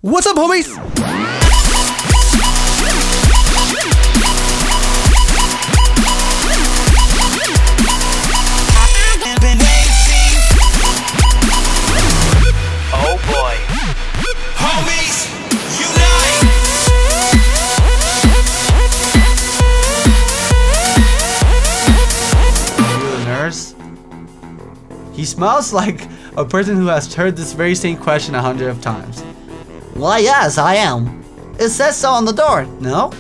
What's up, homies? Oh boy. Homies, unite! Are you the nurse? He smells like a person who has heard this very same question 100 times. Why, yes, I am. It says so on the door, no?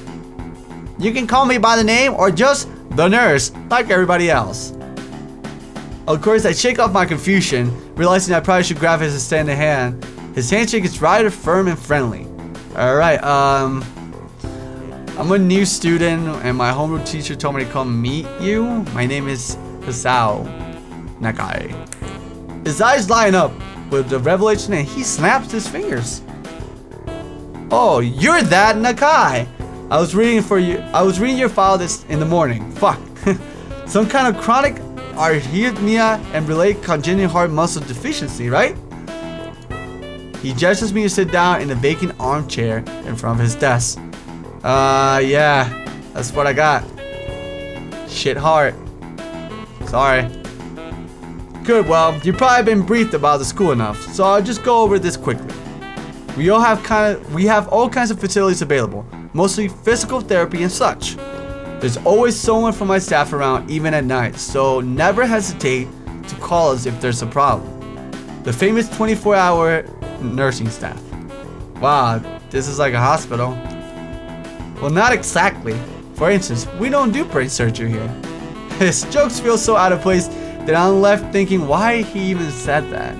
You can call me by the name or just the nurse, like everybody else. Of course, I shake off my confusion, realizing I probably should grab his extended hand. His handshake is rather firm and friendly. Alright, I'm a new student and my homeroom teacher told me to come meet you. My name is Katawa Shoujo. His eyes line up with the revelation and he snaps his fingers. Oh, you're that Nakai. I was reading your file this in the morning. Fuck. Some kind of chronic arrhythmia and related congenital heart muscle deficiency, right? He gestures me to sit down in a vacant armchair in front of his desk. Yeah, that's what I got. Shit heart. Sorry. Good, well, you've probably been briefed about the school enough, so I'll just go over this quickly. We have all kinds of facilities available, mostly physical therapy and such. There's always someone from my staff around even at night, so never hesitate to call us if there's a problem. The famous 24-hour nursing staff. Wow, this is like a hospital. Well, not exactly. For instance, we don't do brain surgery here. His jokes feel so out of place that I'm left thinking why he even said that.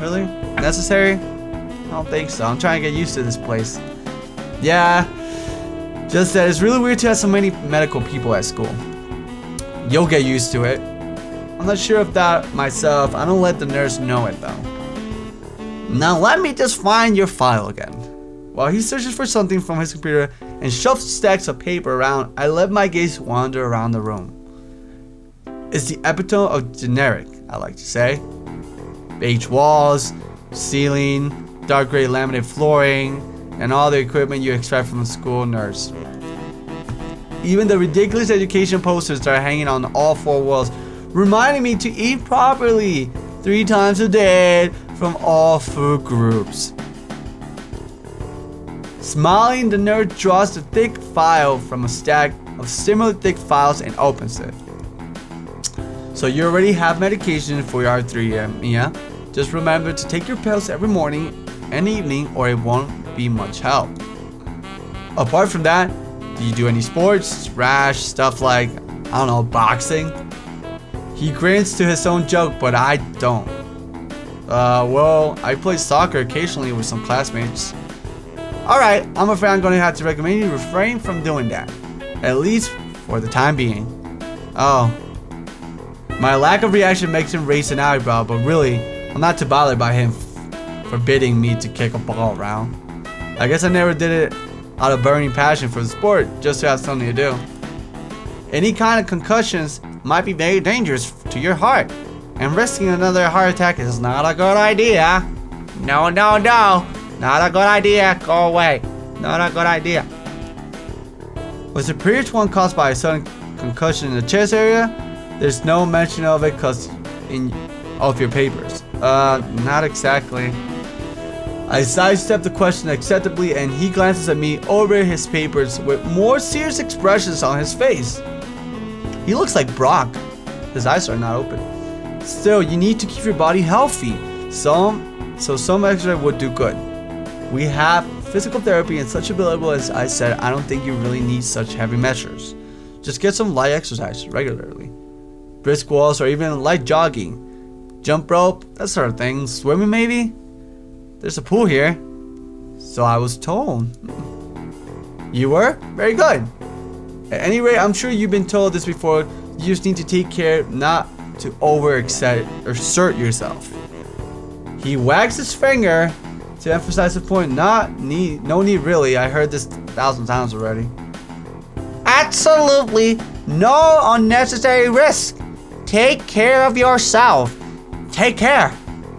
Really? Necessary? I don't think so. I'm trying to get used to this place. Yeah, just that it's really weird to have so many medical people at school. You'll get used to it. I'm not sure of that myself. I don't let the nurse know it though. Now let me just find your file again. While he searches for something from his computer and shuffles stacks of paper around, I let my gaze wander around the room. It's the epitome of generic, I like to say. Beige walls, ceiling, dark gray laminate flooring, and all the equipment you expect from a school nurse. Even the ridiculous education posters that are hanging on all four walls, reminding me to eat properly 3 times a day from all food groups. Smiling, the nerd draws the thick file from a stack of similar thick files and opens it. So you already have medication for your arthritis, yeah? Just remember to take your pills every morning and evening or it won't be much help. Apart from that, do you do any sports, rash, stuff like, I don't know, boxing? He grins to his own joke, but I don't. Well, I play soccer occasionally with some classmates. Alright, I'm afraid I'm gonna have to recommend you refrain from doing that. At least for the time being. Oh. My lack of reaction makes him raise an eyebrow, but really, I'm not too bothered by him forbidding me to kick a ball around. I guess I never did it out of burning passion for the sport, just to have something to do. Any kind of concussions might be very dangerous to your heart, and risking another heart attack is not a good idea. No, no, no. Not a good idea. Go away. Not a good idea. Was the previous one caused by a sudden concussion in the chest area? There's no mention of it because of your papers. Not exactly. I sidestep the question acceptably and he glances at me over his papers with more serious expressions on his face. He looks like Brock. His eyes are not open. Still, you need to keep your body healthy. So some extra would do good. We have physical therapy and such available. As I said, I don't think you really need such heavy measures. Just get some light exercise regularly. Brisk walks or even light jogging. Jump rope, that sort of thing. Swimming maybe? There's a pool here. So I was told. You were? Very good. At any rate, I'm sure you've been told this before. You just need to take care not to overexert yourself. He wags his finger to emphasize the point. No need really. I heard this 1,000 times already. Absolutely no unnecessary risk. Take care of yourself. Take care.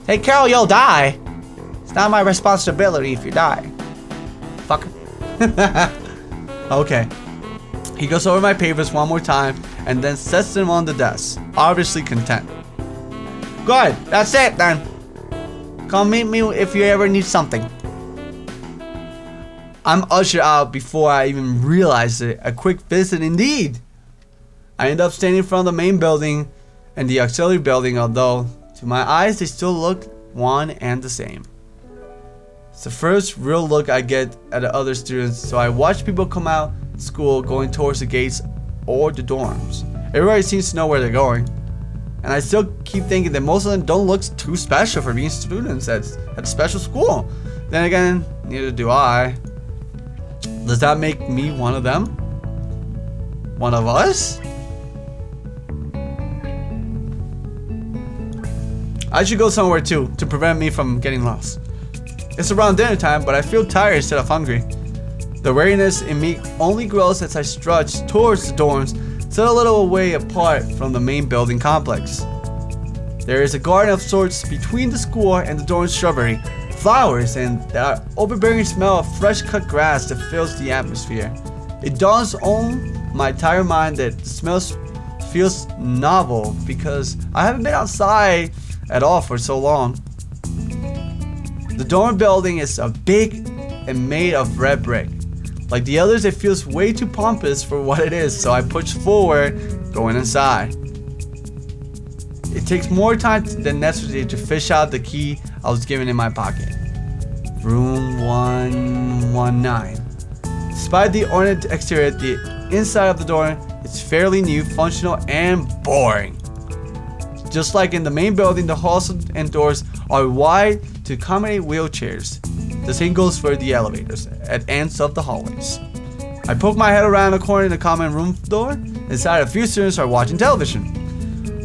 Take care or you'll die. Not my responsibility if you die. Fucker. Okay. He goes over my papers one more time and then sets them on the desk, obviously content. Good, that's it then. Come meet me if you ever need something. I'm ushered out before I even realize it. A quick visit indeed. I end up standing in front of the main building and the auxiliary building, although to my eyes they still look one and the same. It's the first real look I get at the other students, so I watch people come out of school going towards the gates or the dorms. Everybody seems to know where they're going, and I still keep thinking that most of them don't look too special for being students at a special school. Then again, neither do I. Does that make me one of them? One of us? I should go somewhere too to prevent me from getting lost. It's around dinner time, but I feel tired instead of hungry. The wariness in me only grows as I strut towards the dorms, set a little way apart from the main building complex. There is a garden of sorts between the school and the dorm shrubbery, flowers, and that overbearing smell of fresh cut grass that fills the atmosphere. It dawns on my tired mind that the smell feels novel because I haven't been outside at all for so long. The dorm building is big and made of red brick. Like the others, it feels way too pompous for what it is, so I push forward, going inside. It takes more time than necessary to fish out the key I was given in my pocket. Room 119. Despite the ornate exterior, the inside of the dorm is fairly new, functional, and boring. Just like in the main building, the halls and doors are wide to accommodate wheelchairs. The same goes for the elevators at ends of the hallways. I poke my head around the corner in the common room door. Inside, a few students are watching television.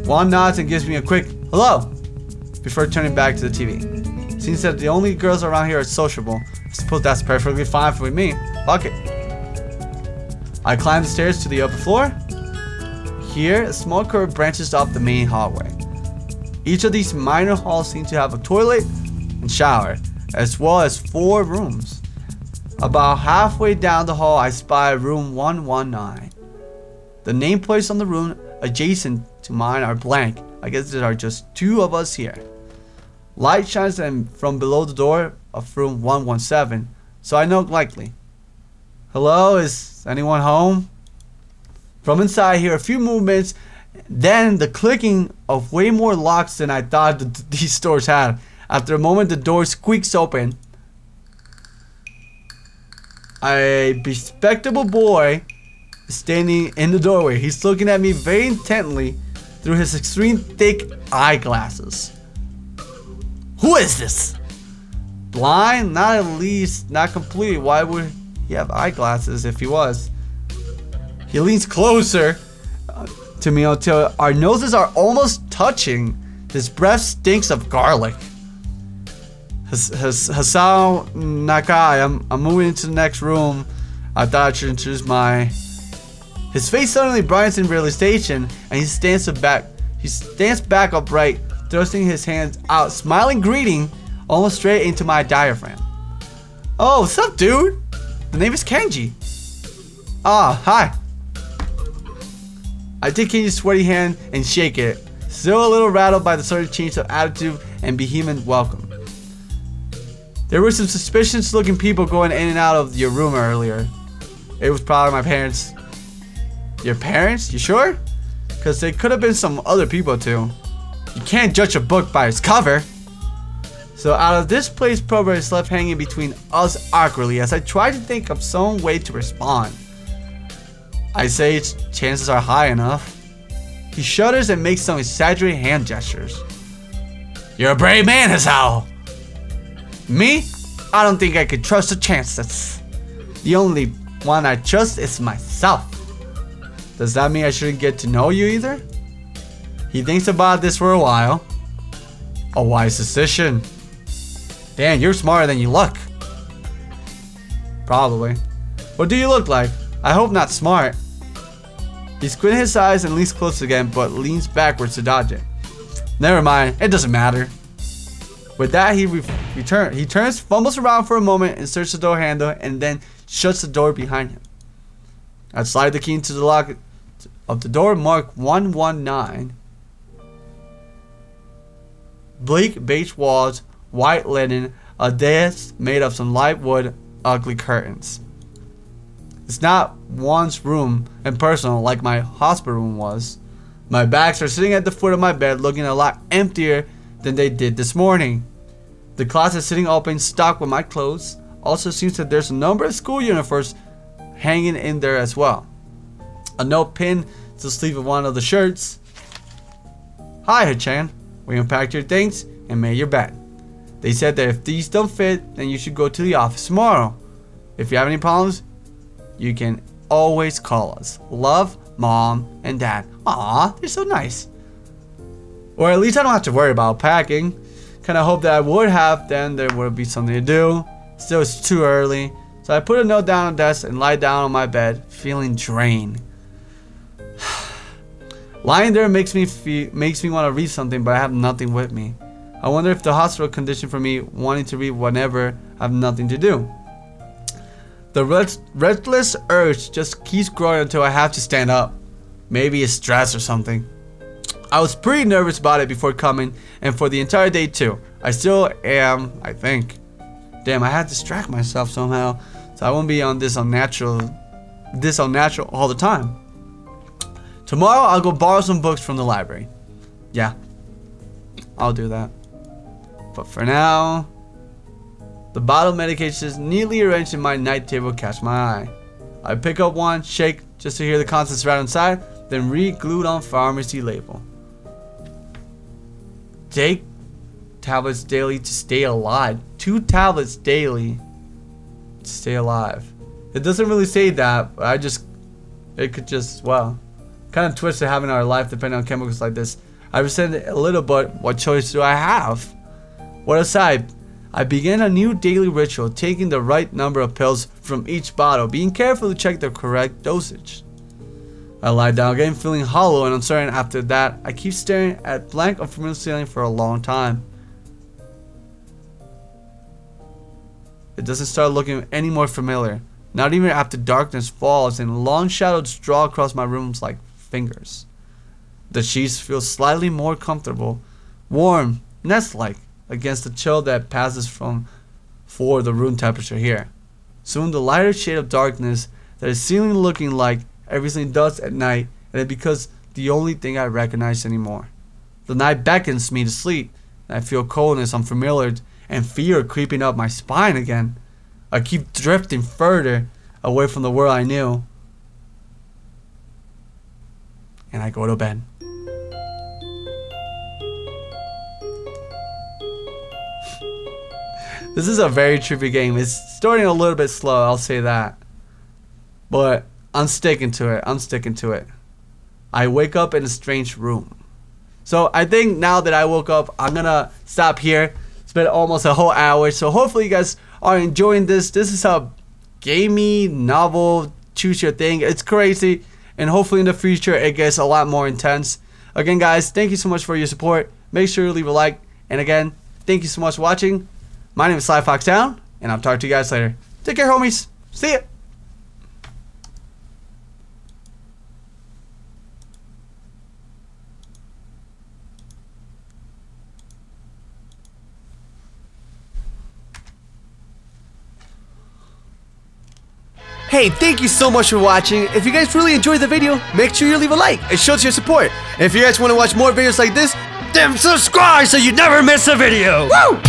One nods and gives me a quick hello before turning back to the TV. Seems that the only girls around here are sociable. I suppose that's perfectly fine with me. Fuck it. I climb the stairs to the upper floor. Here, a small curve branches off the main hallway. Each of these minor halls seem to have a toilet and shower, as well as 4 rooms. About halfway down the hall, I spy room 119. The nameplates on the room adjacent to mine are blank. I guess there are just 2 of us here. Light shines from below the door of room 117, so I know likely. Hello, is anyone home? From inside, I hear a few movements, then the clicking of way more locks than I thought these doors had. After a moment, the door squeaks open. A respectable boy is standing in the doorway. He's looking at me very intently through his extreme thick eyeglasses. Who is this? Blind? Not at least, not completely. Why would he have eyeglasses if he was? He leans closer to me until our noses are almost touching. His breath stinks of garlic. Hasao Nakai, I'm moving into the next room. I thought I should introduce His face suddenly brightens in realization, and he stands back upright, thrusting his hands out, smiling greeting almost straight into my diaphragm. Oh, what's up, dude? The name is Kenji. Ah, hi. I take Kenji's sweaty hand and shake it, still a little rattled by the sudden change of attitude and vehement welcome. There were some suspicious looking people going in and out of your room earlier. It was probably my parents. Your parents? You sure? Because they could have been some other people too. You can't judge a book by its cover. So out of this place, Prober is left hanging between us awkwardly as I try to think of some way to respond. I say its chances are high enough. He shudders and makes some exaggerated hand gestures. You're a brave man, Hasao. Me? I don't think I could trust the chances. The only one I trust is myself. Does that mean I shouldn't get to know you either? He thinks about this for a while. A wise decision. Damn, you're smarter than you look. Probably. What do you look like? I hope not smart. He squints his eyes and leans close again, but leans backwards to dodge it. Never mind, it doesn't matter. With that, he turns, fumbles around for a moment, inserts the door handle, and then shuts the door behind him. I slide the key into the lock of the door marked 119. Bleak beige walls, white linen, a desk made of some light wood, ugly curtains. It's not one's room and personal like my hospital room was. My bags are sitting at the foot of my bed looking a lot emptier than they did this morning. The closet sitting open, stocked with my clothes. Also seems that there's a number of school uniforms hanging in there as well. A note pinned to the sleeve of one of the shirts. Hi, Hachan. We unpacked your things and made your bed. They said that if these don't fit, then you should go to the office tomorrow. If you have any problems, you can always call us. Love, Mom and Dad. Aw, they're so nice. Or at least I don't have to worry about packing. Kinda hope that I would have, then there would be something to do. Still, it's too early. So I put a note down on the desk and lie down on my bed, feeling drained. Lying there makes me want to read something, but I have nothing with me. I wonder if the hospital condition for me wanting to read whenever I have nothing to do. The restless urge just keeps growing until I have to stand up. Maybe it's stress or something. I was pretty nervous about it before coming, and for the entire day too. I still am, I think. Damn, I had to distract myself somehow, so I won't be on this unnatural all the time. Tomorrow I'll go borrow some books from the library. Yeah, I'll do that. But for now, the bottle of medications neatly arranged in my night table catch my eye. I pick up one, shake just to hear the contents right inside, then read glued on pharmacy label. Take tablets daily to stay alive. 2 tablets daily to stay alive. It doesn't really say that, but it could just, well, kind of twisted having our life depending on chemicals like this. I resent it a little, but what choice do I have? What aside? I began a new daily ritual, taking the right number of pills from each bottle, being careful to check the correct dosage. I lie down again, feeling hollow and uncertain. After that, I keep staring at blank unfamiliar ceiling for a long time. It doesn't start looking any more familiar, not even after darkness falls and long shadows draw across my rooms like fingers. The sheets feel slightly more comfortable, warm, nest-like, against the chill that passes for the room temperature here. Soon the lighter shade of darkness that is seemingly looking like everything does at night, and it becomes the only thing I recognize anymore. The night beckons me to sleep, and I feel coldness unfamiliar and fear creeping up my spine again. I keep drifting further away from the world I knew, and I go to bed. This is a very trippy game. It's starting a little bit slow, I'll say that. But I'm sticking to it. I wake up in a strange room. So I think now that I woke up, I'm gonna stop here. It's been almost a whole hour. So hopefully you guys are enjoying this. This is a gamey novel, choose your thing. It's crazy. And hopefully in the future it gets a lot more intense. Again guys, thank you so much for your support. Make sure to leave a like. And again, thank you so much for watching. My name is SlyFoxHound, and I'll talk to you guys later. Take care, homies. See ya. Hey, thank you so much for watching. If you guys really enjoyed the video, make sure you leave a like. It shows your support. And if you guys want to watch more videos like this, then subscribe so you never miss a video. Woo!